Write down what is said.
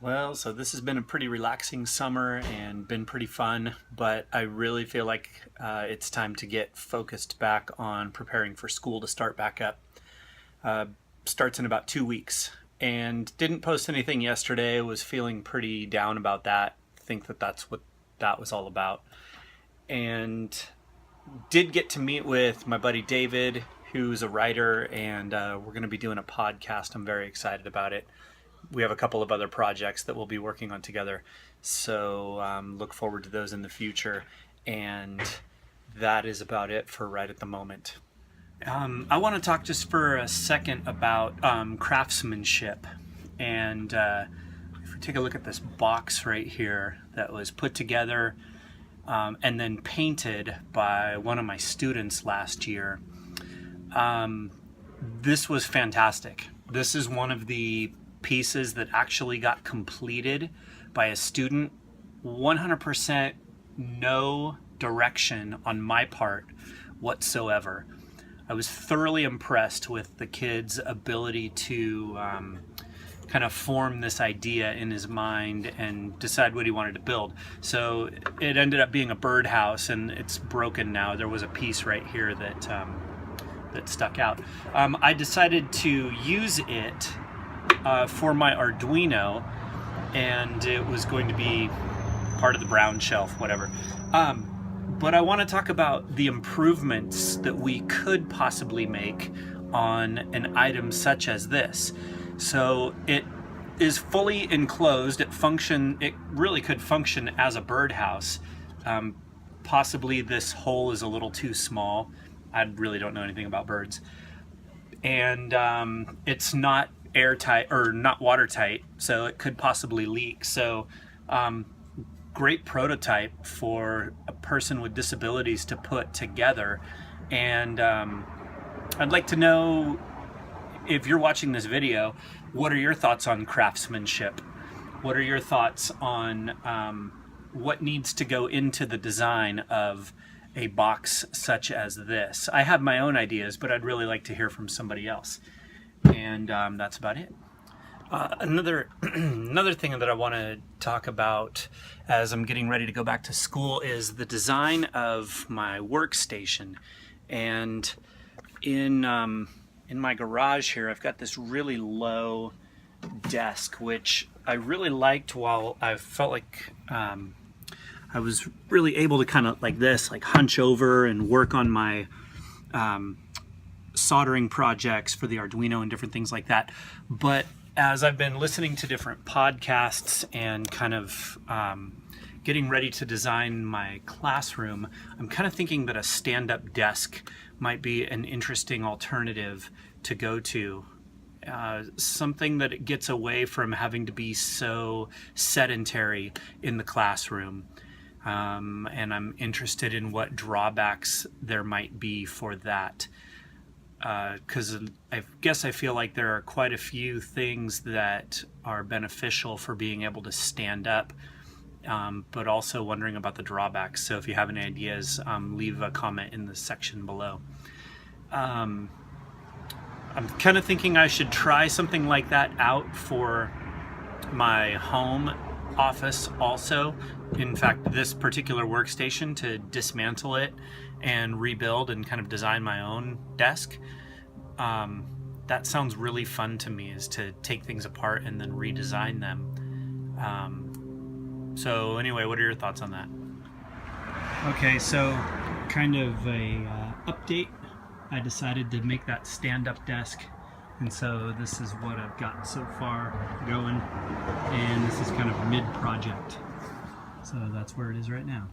So this has been a pretty relaxing summer and been pretty fun, but I really feel like it's time to get focused back on preparing for school to start back up. Starts in about 2 weeks, and didn't post anything yesterday. Was feeling pretty down about that. Think that that's what that was all about. And did get to meet with my buddy David, who's a writer, and we're going to be doing a podcast. I'm very excited about it. We have a couple of other projects that we'll be working on together, so look forward to those in the future. And that is about it for right at the moment. I want to talk just for a second about craftsmanship. And if we take a look at this box right here that was put together and then painted by one of my students last year, this was fantastic. This is one of the pieces that actually got completed by a student. 100% no direction on my part whatsoever. I was thoroughly impressed with the kid's ability to kind of form this idea in his mind and decide what he wanted to build. So it ended up being a birdhouse, and it's broken now. There was a piece right here that that stuck out. I decided to use it for my Arduino, and it was going to be part of the brown shelf, whatever. But I want to talk about the improvements that we could possibly make on an item such as this. So it is fully enclosed. It really could function as a birdhouse. Possibly this hole is a little too small. I really don't know anything about birds. And it's not airtight or not watertight, so it could possibly leak. So great prototype for a person with disabilities to put together. And I'd like to know, if you're watching this video, what are your thoughts on craftsmanship? What are your thoughts on what needs to go into the design of a box such as this? I have my own ideas, but I'd really like to hear from somebody else. And that's about it. Another thing that I want to talk about as I'm getting ready to go back to school is the design of my workstation. And in my garage here, I've got this really low desk, which I really liked while I felt like I was really able to kind of like this, like hunch over and work on my soldering projects for the Arduino and different things like that. But as I've been listening to different podcasts and kind of getting ready to design my classroom, I'm kind of thinking that a stand-up desk might be an interesting alternative to go to. Something that gets away from having to be so sedentary in the classroom. And I'm interested in what drawbacks there might be for that. Because I guess I feel like there are quite a few things that are beneficial for being able to stand up, but also wondering about the drawbacks. So if you have any ideas, leave a comment in the section below. I'm kind of thinking I should try something like that out for my home office also. In fact, this particular workstation, to dismantle it and rebuild and kind of design my own desk. That sounds really fun to me, is to take things apart and then redesign them. So anyway, what are your thoughts on that? Okay, so kind of a update. I decided to make that stand-up desk, and so this is what I've got so far going, and this is kind of mid-project. So that's where it is right now.